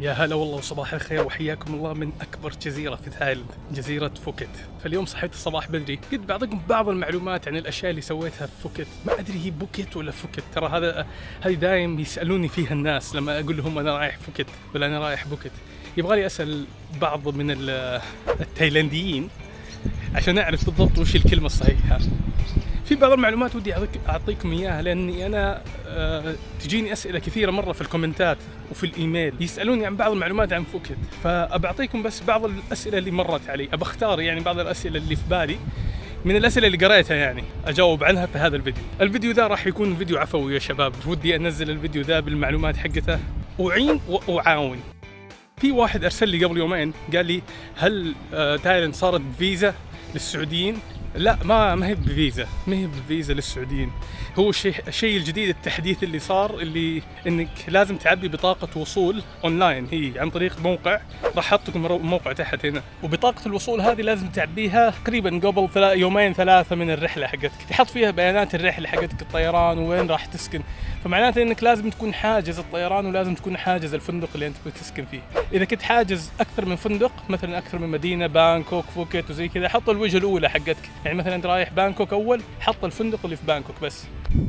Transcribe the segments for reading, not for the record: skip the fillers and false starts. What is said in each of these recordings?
يا هلا والله وصباح الخير وحياكم الله من أكبر جزيرة في تايلاند، جزيرة فوكيت. فاليوم صحيت الصباح بدري، قلت بعطيكم بعض المعلومات عن الأشياء اللي سويتها في فوكيت. ما أدري هي بوكيت ولا فوكيت، ترى هذه دايم يسألوني فيها الناس لما أقول لهم أنا رايح فوكيت ولا أنا رايح بوكيت. يبغالي أسأل بعض من التايلانديين عشان أعرف بالضبط وش الكلمة الصحيحة. في بعض المعلومات ودي أعطيكم إياها، لأني أنا تجيني أسئلة كثيرة مرة في الكومنتات وفي الإيميل يسألوني عن بعض المعلومات عن فوكيت، فأبعطيكم بس بعض الأسئلة اللي مرت علي. أبختار يعني بعض الأسئلة اللي في بالي من الأسئلة اللي قرأتها، يعني أجاوب عنها في هذا الفيديو. الفيديو ذا راح يكون فيديو عفوي يا شباب، ودي أنزل الفيديو ذا بالمعلومات حقته أعين وأعاون. في واحد أرسل لي قبل يومين قال لي هل تايلاند صارت بفيزا للسعوديين؟ لا، ما هي بفيزا، ما هي بفيزا للسعوديين. هو الشيء الجديد التحديث اللي صار، اللي انك لازم تعبي بطاقة وصول اونلاين، هي عن طريق موقع. راح احط لكم موقع تحت هنا، وبطاقة الوصول هذه لازم تعبيها تقريبا قبل يومين ثلاثة من الرحلة حقتك، تحط فيها بيانات الرحلة حقتك، الطيران وين راح تسكن. فمعناته انك لازم تكون حاجز الطيران ولازم تكون حاجز الفندق اللي انت بتسكن فيه. اذا كنت حاجز اكثر من فندق، مثلا اكثر من مدينة، بانكوك، فوكيت وزي كذا، حط الوجهة الاولى حقتك. يعني مثلا انت رايح بانكوك اول، حط الفندق اللي في بانكوك بس.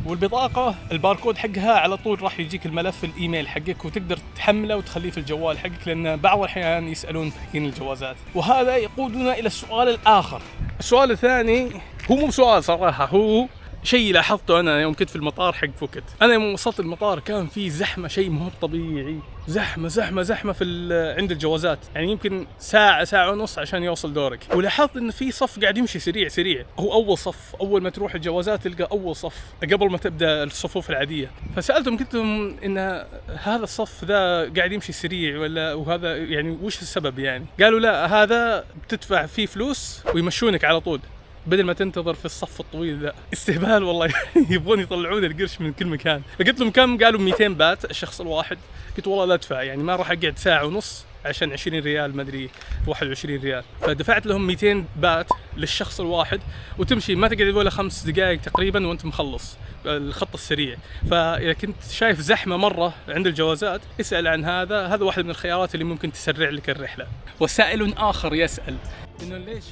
والبطاقة الباركود حقها على طول راح يجيك الملف الايميل حقك، وتقدر تحمله وتخليه في الجوال حقك، لان بعض الاحيان يسألون في حين الجوازات. وهذا يقودنا الى السؤال الاخر. السؤال الثاني هو مو سؤال صراحة، هو شيء لاحظته أنا يوم كنت في المطار حق فوكيت. أنا يوم وصلت المطار كان في زحمة، شيء مو طبيعي، زحمة في عند الجوازات، يعني يمكن ساعة ونص عشان يوصل دورك. ولاحظت إن في صف قاعد يمشي سريع، هو أول صف، أول ما تروح الجوازات تلقى أول صف قبل ما تبدأ الصفوف العادية. فسألتهم، قلت لهم إن هذا الصف ذا قاعد يمشي سريع وهذا يعني وش السبب يعني؟ قالوا لا، هذا بتدفع فيه فلوس ويمشونك على طول بدل ما تنتظر في الصف الطويل ذا. استهبال والله. يبغون يطلعون القرش من كل مكان. فقلت لهم كم؟ قالوا 200 بات الشخص الواحد. قلت والله لا ادفع، يعني ما راح اقعد ساعة ونص عشان 20 ريال، ما ادري 21 ريال. فدفعت لهم 200 بات للشخص الواحد، وتمشي ما تقعد ولا 5 دقائق تقريبا وانت مخلص الخط السريع. فاذا كنت شايف زحمة مرة عند الجوازات، اسأل عن هذا واحد من الخيارات اللي ممكن تسرع لك الرحلة. وسائل آخر يسأل انه ليش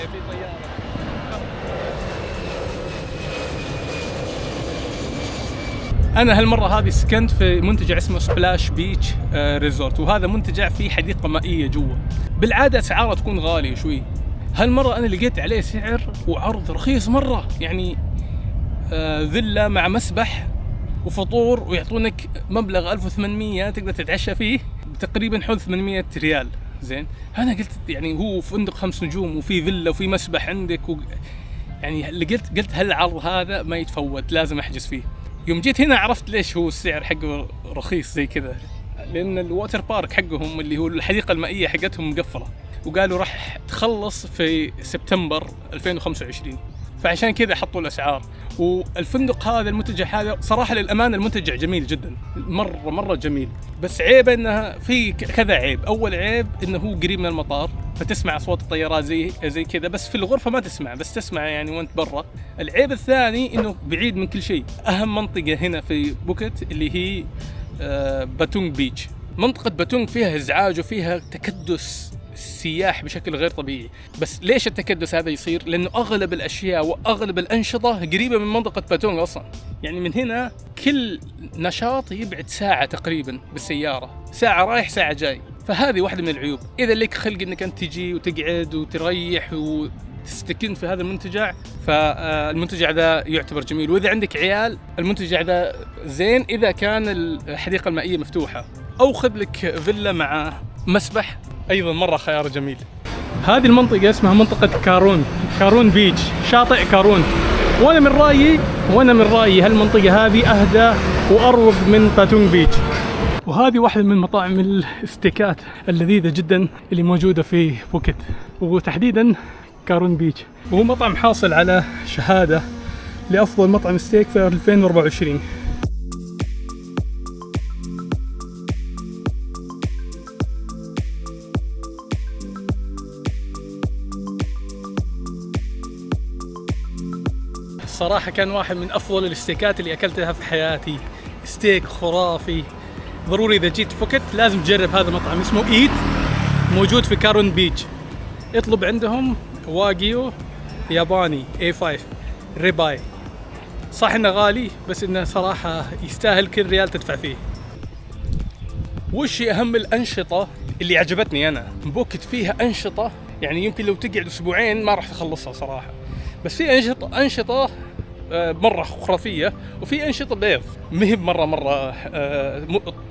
في طيارة. أنا هالمرة هذه سكنت في منتجع اسمه سبلاش بيتش ريزورت، وهذا منتجع فيه حديقة مائية جوا. بالعادة أسعاره تكون غالية شوي، هالمرة أنا لقيت عليه سعر وعرض رخيص مرة، يعني فيلا مع مسبح وفطور، ويعطونك مبلغ 1800 تقدر تتعشى فيه تقريبا حول 800 ريال. زين، أنا قلت يعني هو فندق 5 نجوم وفي فيلا وفي مسبح عندك يعني اللي قلت هالعرض هذا ما يتفوت، لازم أحجز فيه. يوم جيت هنا عرفت ليش هو السعر حقه رخيص زي كذا، لأن الواتر بارك حقهم اللي هو الحديقة المائية حقتهم مقفلة، وقالوا راح تخلص في سبتمبر 2025، فعشان كذا حطوا الأسعار. والفندق هذا، المنتجع هذا صراحة للأمانة المنتجع جميل جدا، مرة جميل، بس عيب انه في كذا عيب. اول عيب انه هو قريب من المطار، فتسمع اصوات الطيارات زي كذا، بس في الغرفة ما تسمع، بس تسمع يعني وانت برا. العيب الثاني انه بعيد من كل شيء. اهم منطقة هنا في بوكيت اللي هي باتونغ بيتش. منطقة باتونغ فيها ازعاج وفيها تكدس السياح بشكل غير طبيعي. بس ليش التكدس هذا يصير؟ لأنه أغلب الأشياء وأغلب الأنشطة قريبة من منطقة باتونغ أصلا، يعني من هنا كل نشاط يبعد ساعة تقريبا بالسيارة، ساعة رايح ساعة جاي. فهذه واحدة من العيوب. إذا لك خلق إنك أنت تجي وتقعد وتريح وتستكن في هذا المنتجع، فالمنتجع ذا يعتبر جميل. وإذا عندك عيال، المنتجع ذا زين إذا كان الحديقة المائية مفتوحة، أو خذ لك فيلا مع مسبح، أيضا مرة خيار جميل. هذه المنطقة اسمها منطقة كارون بيتش، شاطئ كارون. وأنا من رأيي هالمنطقة هذه أهدى وأروق من باتونغ بيتش. وهذه واحدة من مطاعم الاستيكات اللذيذة جدا اللي موجودة في بوكيت، وتحديدا كارون بيتش. وهو مطعم حاصل على شهادة لأفضل مطعم ستيك في 2024. الصراحة كان واحد من أفضل الاستيكات اللي أكلتها في حياتي، ستيك خرافي، ضروري إذا جيت فوكت لازم تجرب هذا المطعم، اسمه إيت، موجود في كارون بيج. اطلب عندهم واغيو ياباني A5 ريباي. صح إنه غالي بس إنه صراحة يستاهل كل ريال تدفع فيه. وش أهم الأنشطة اللي عجبتني أنا بوكت؟ فيها أنشطة يعني يمكن لو تقعد أسبوعين ما راح تخلصها صراحة، بس في أنشطة مرة خرافية، وفي أنشطة بيض مهب مرة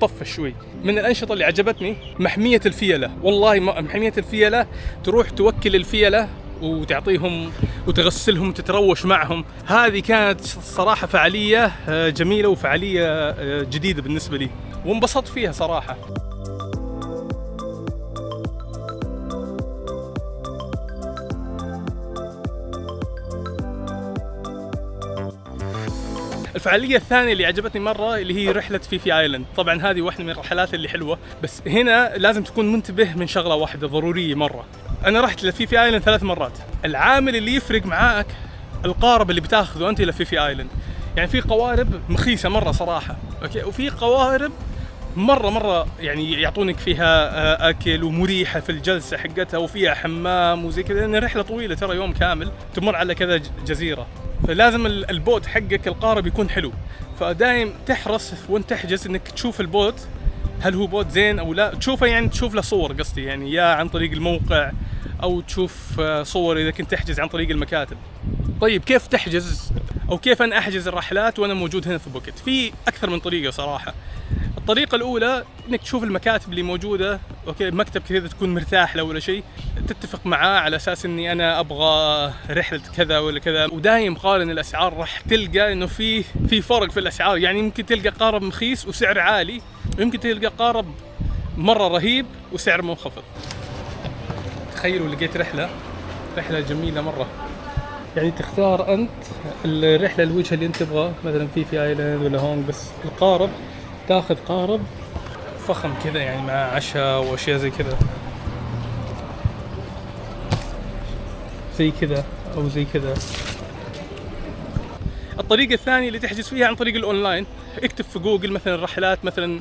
طفش شوي. من الأنشطة اللي عجبتني محمية الفيلة، والله محمية الفيلة، تروح توكل الفيلة وتعطيهم وتغسلهم وتتروش معهم. هذه كانت صراحة فعالية جميلة وفعالية جديدة بالنسبة لي وانبسطت فيها صراحة. الفعالية الثانية اللي عجبتني مرة اللي هي رحلة فيفي آيلاند. طبعا هذه واحدة من الرحلات اللي حلوة، بس هنا لازم تكون منتبه من شغلة واحدة ضرورية مرة. أنا رحت لفيفي آيلاند 3 مرات. العامل اللي يفرق معاك القارب اللي بتاخذه أنت لفيفي آيلاند. يعني في قوارب مخيسة مرة صراحة، أوكي، وفي قوارب مرة يعني يعطونك فيها أكل ومريحة في الجلسة حقتها وفيها حمام وزي كذا، لأن رحلة طويلة ترى يوم كامل تمر على كذا جزيرة، فلازم البوت حقك القارب يكون حلو. فدايم تحرص وانت تحجز انك تشوف البوت هل هو بوت زين او لا، تشوفه يعني تشوف له صور، قصدي يعني يا عن طريق الموقع او تشوف صور اذا كنت تحجز عن طريق المكاتب. طيب كيف تحجز او كيف انا احجز الرحلات وانا موجود هنا في بوكت؟ في اكثر من طريقة صراحة. الطريقة الأولى إنك تشوف المكاتب اللي موجودة، أوكي، مكتب كذا تكون مرتاح له ولا شيء، تتفق معاه على أساس إني أنا أبغى رحلة كذا ولا كذا، ودايم قارن الأسعار، راح تلقى إنه في فرق في الأسعار. يعني يمكن تلقى قارب مخيس وسعر عالي، ويمكن تلقى قارب مرة رهيب وسعر منخفض. تخيلوا لقيت رحلة جميلة مرة، يعني تختار أنت الرحلة الوجهة اللي أنت تبغى، مثلا في آيلاند ولا هونغ، بس القارب تاخذ قارب فخم كذا يعني مع عشاء واشياء زي كذا، زي كذا او زي كذا. الطريقة الثانية اللي تحجز فيها عن طريق الاونلاين، اكتب في جوجل مثلا رحلات مثلا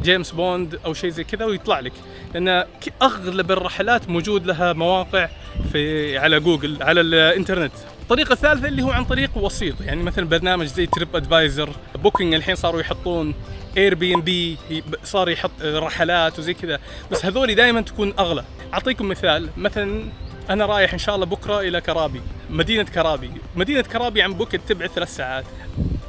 جيمس بوند او شيء زي كذا ويطلع لك، لان اغلب الرحلات موجود لها مواقع على جوجل على الانترنت. الطريقة الثالثة اللي هو عن طريق وسيط، يعني مثلا برنامج زي تريب ادفايزر، بوكينج الحين صاروا يحطون، اير بي ام بي صار يحط رحلات وزي كذا، بس هذول دائما تكون اغلى. اعطيكم مثال، مثلا انا رايح ان شاء الله بكره الى كرابي، مدينة كرابي عن بوكت تبعد 3 ساعات.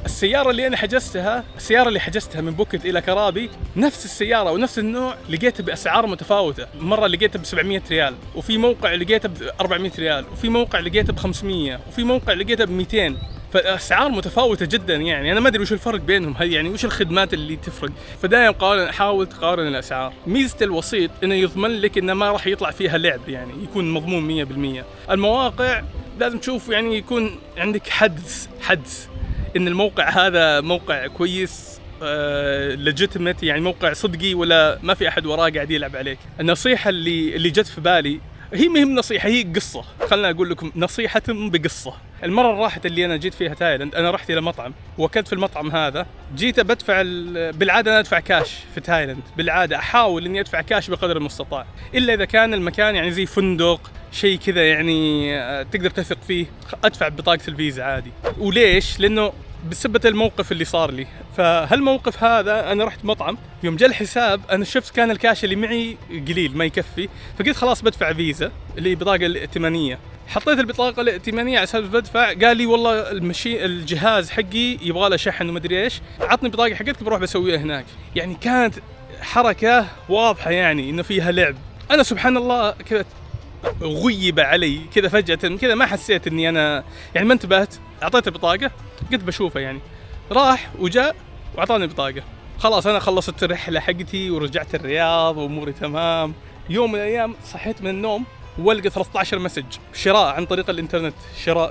السيارة اللي حجزتها من بوكت إلى كرابي، نفس السيارة ونفس النوع لقيتها بأسعار متفاوتة. مرة لقيتها ب700 ريال، وفي موقع لقيتها ب400 ريال، وفي موقع لقيتها ب500، وفي موقع لقيتها ب200. فالأسعار متفاوتة جدا، يعني أنا ما أدري وش الفرق بينهم، هل يعني وش الخدمات اللي تفرق. فدايما حاول تقارن الأسعار. ميزة الوسيط إنه يضمن لك إنه ما راح يطلع فيها لعب، يعني يكون مضمون 100%. المواقع لازم تشوف يعني يكون عندك حدس إن الموقع هذا موقع كويس legitimate، يعني موقع صدقي ولا ما في أحد وراه قاعد يلعب عليك. النصيحة اللي جت في بالي هي مهم نصيحة، هي قصة، خلنا أقول لكم نصيحة بقصة. المرة الراحت اللي أنا جيت فيها تايلاند، أنا رحت إلى مطعم وأكلت في المطعم هذا. جيت بدفع بالعادة أنا أدفع كاش في تايلاند، بالعادة أحاول إني أدفع كاش بقدر المستطاع، إلا إذا كان المكان يعني زي فندق شيء كذا يعني تقدر تثق فيه، أدفع ببطاقة الفيزا عادي. وليش؟ لأنه بسبب الموقف اللي صار لي. فهالموقف هذا أنا رحت مطعم، يوم جاء الحساب أنا شفت كان الكاش اللي معي قليل ما يكفي، فقلت خلاص بدفع فيزا اللي بطاقة الائتمانية. حطيت البطاقة الائتمانية على أساس بدفع، قال لي والله الجهاز حقي يبغى له شحن ومدري إيش، عطني بطاقة حقتك بروح بسويها هناك. يعني كانت حركة واضحة يعني إنه فيها لعب. أنا سبحان الله كذا غيب علي كذا فجأة كذا، ما حسيت إني أنا يعني ما انتبهت. أعطيته البطاقة قلت بشوفه، يعني راح وجاء وأعطاني البطاقة. خلاص أنا خلصت الرحلة حقتي ورجعت الرياض وأموري تمام. يوم من الأيام صحيت من النوم والقى 13 مسج شراء عن طريق الانترنت،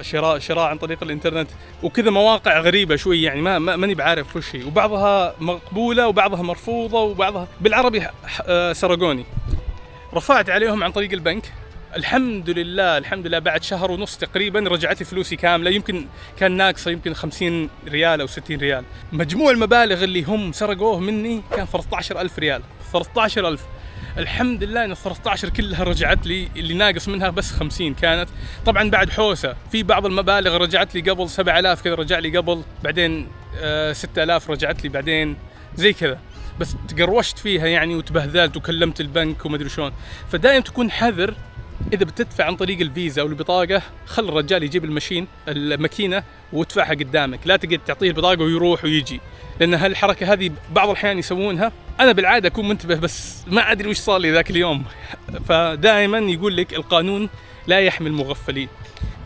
شراء عن طريق الانترنت، وكذا مواقع غريبة شوي، يعني ماني بعرف وش هي، وبعضها مقبولة وبعضها مرفوضة وبعضها بالعربي سرقوني. رفعت عليهم عن طريق البنك، الحمد لله الحمد لله بعد شهر ونص تقريبا رجعت لي فلوسي كامله، يمكن كان ناقصه يمكن 50 ريال او 60 ريال. مجموع المبالغ اللي هم سرقوه مني كان 13000 ريال. 13000 الحمد لله ان 13 كلها رجعت لي، اللي ناقص منها بس 50 كانت. طبعا بعد حوسه في بعض المبالغ رجعت لي قبل 7000 كذا، رجع لي قبل، بعدين 6000 رجعت لي بعدين زي كذا، بس تقروشت فيها يعني وتبهذلت وكلمت البنك وما ادري شلون. فدائما تكون حذر اذا بتدفع عن طريق الفيزا او البطاقه، خل الرجال يجيب الماكينه وادفعها قدامك، لا تقعد تعطيه البطاقه ويروح ويجي، لان هالحركه هذه بعض الاحيان يسوونها. انا بالعاده اكون منتبه بس ما ادري وش صار لي ذاك اليوم. فدائما يقول لك القانون لا يحمي المغفلين.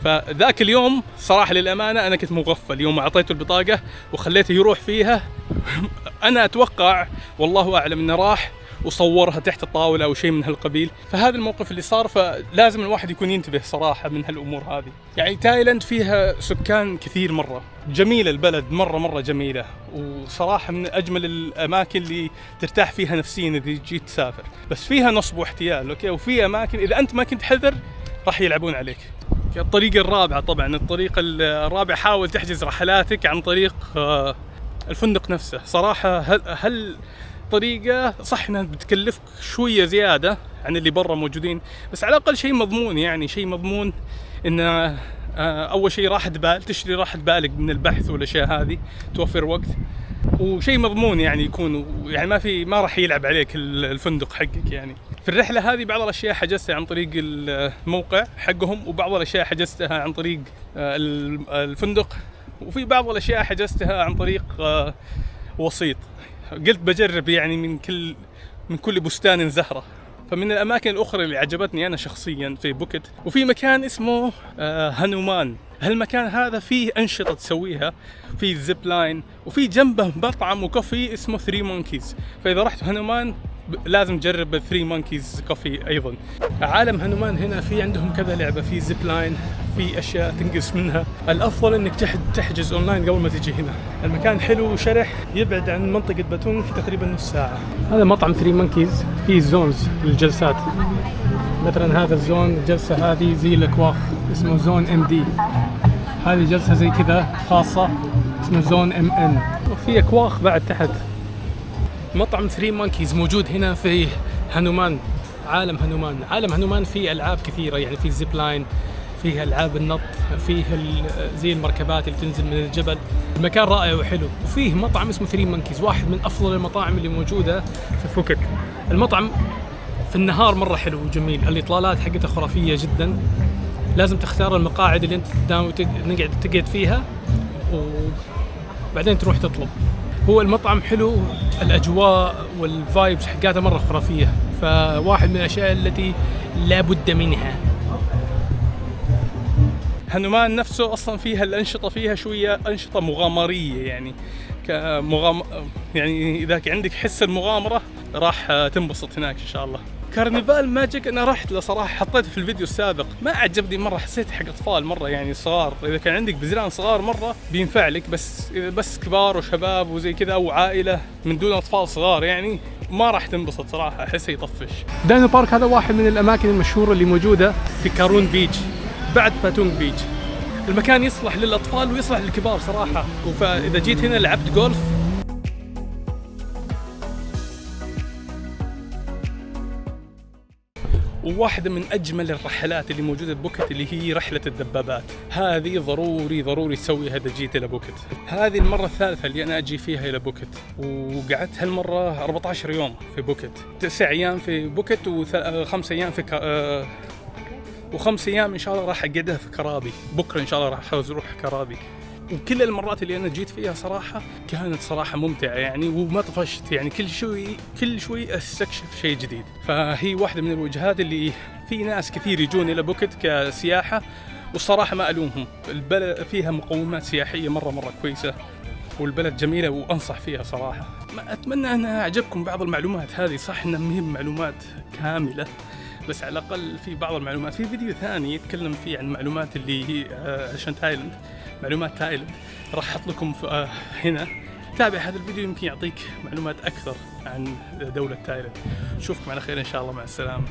فذاك اليوم صراحه للامانه انا كنت مغفل يوم اعطيته البطاقه وخليته يروح فيها. انا اتوقع والله اعلم انه راح وصورها تحت الطاوله او شيء من هالقبيل. فهذا الموقف اللي صار، فلازم الواحد يكون ينتبه صراحه من هالامور هذه. يعني تايلاند فيها سكان كثير مره، جميله البلد مره جميله، وصراحه من اجمل الاماكن اللي ترتاح فيها نفسيا اذا جيت تسافر. بس فيها نصب واحتيال، اوكي، وفي اماكن اذا انت ما كنت حذر راح يلعبون عليك. الطريقه الرابعه، طبعا الطريقه الرابعه حاول تحجز رحلاتك عن طريق الفندق نفسه. صراحه هل طريقة صح انها بتكلفك شوية زيادة عن اللي برا موجودين، بس على الاقل شيء مضمون. يعني شيء مضمون ان اول شيء راحة بال، تشتري راحة بالك من البحث والاشياء هذه، توفر وقت، وشيء مضمون يعني يكون، يعني ما راح يلعب عليك الفندق حقك. يعني في الرحلة هذه بعض الاشياء حجزتها عن طريق الموقع حقهم، وبعض الاشياء حجزتها عن طريق الفندق، وفي بعض الاشياء حجزتها عن طريق وسيط. قلت بجرب يعني من كل بستان زهرة. فمن الأماكن الأخرى اللي عجبتني أنا شخصيا في بوكيت، وفي مكان اسمه هانومان. هالمكان هذا فيه أنشطة تسويها، فيه زيب لاين، وفي جنبه مطعم وكوفي اسمه 3 مونكيز. فإذا رحت هانومان لازم تجرب 3 مونكيز كوفي أيضا. عالم هانومان هنا في عندهم كذا لعبة، في زيب لاين، في أشياء تنقص منها. الأفضل إنك تحجز أونلاين قبل ما تجي هنا. المكان حلو وشرح، يبعد عن منطقة باتونج تقريبا نص ساعة. هذا مطعم 3 مونكيز فيه زونز للجلسات. مثلا هذا الزون، الجلسة هذه زي الأكواخ اسمه زون MD. هذه جلسة زي كذا خاصة اسمه زون MN. وفي أكواخ بعد تحت. مطعم 3 مونكيز موجود هنا في هانومان، عالم هانومان. عالم هانومان فيه ألعاب كثيرة، يعني فيه زيب لاين، فيه ألعاب النط، فيه زي المركبات اللي تنزل من الجبل. المكان رائع وحلو. وفيه مطعم اسمه 3 مونكيز، واحد من أفضل المطاعم اللي موجودة في فوكيت. المطعم في النهار مرة حلو وجميل، الإطلالات حقته خرافية جدا. لازم تختار المقاعد اللي أنت تقعد فيها وبعدين تروح تطلب. هو المطعم حلو، الأجواء والفايبس حقاته مرة خرافية، فواحد من الأشياء التي لا بد منها. هانومان نفسه أصلا فيها الأنشطة، فيها شوية أنشطة مغامرية، يعني يعني إذا عندك حس المغامرة راح تنبسط هناك إن شاء الله. كارنفال ماجيك أنا رحت له صراحة، حطيته في الفيديو السابق، ما عجبني مرة، حسيت حق أطفال مرة يعني صغار. إذا كان عندك بزران صغار مرة بينفع لك، بس كبار وشباب وزي كذا أو عائلة من دون أطفال صغار يعني ما راح تنبسط صراحة، أحسه يطفش. داينو بارك هذا واحد من الأماكن المشهورة اللي موجودة في كارون بيتش بعد باتونج بيتش. المكان يصلح للأطفال ويصلح للكبار صراحة. فإذا جيت هنا لعبت جولف. وواحدة من أجمل الرحلات اللي موجودة ببوكيت اللي هي رحلة الدبابات. هذه ضروري تسويها إذا جيت إلى بوكيت. هذه المرة الثالثة اللي أنا أجي فيها إلى بوكيت، وقعدت هالمرة 14 يوم في بوكيت، 9 أيام في بوكيت و5 أيام في و5 أيام إن شاء الله راح أقعدها في كرابي. بكرة إن شاء الله راح أروح كرابي. وكل المرات اللي أنا جيت فيها صراحة كانت صراحة ممتعة يعني، وما طفشت يعني، كل شوي أستكشف شيء جديد. فهي واحدة من الوجهات اللي في ناس كثير يجون إلى بوكيت كسياحة، والصراحة ما ألومهم. البلد فيها مقومات سياحية مرة كويسة، والبلد جميلة وأنصح فيها صراحة. أتمنى أن أعجبكم بعض المعلومات هذه. صح إنها مهم معلومات كاملة، بس على الأقل في بعض المعلومات. في فيديو ثاني يتكلم فيه عن معلومات اللي هي عشان تايلاند، معلومات تايلاند، راح أحط لكم هنا. تابع هذا الفيديو يمكن يعطيك معلومات أكثر عن دولة تايلاند. نشوفكم على خير إن شاء الله، مع السلامة.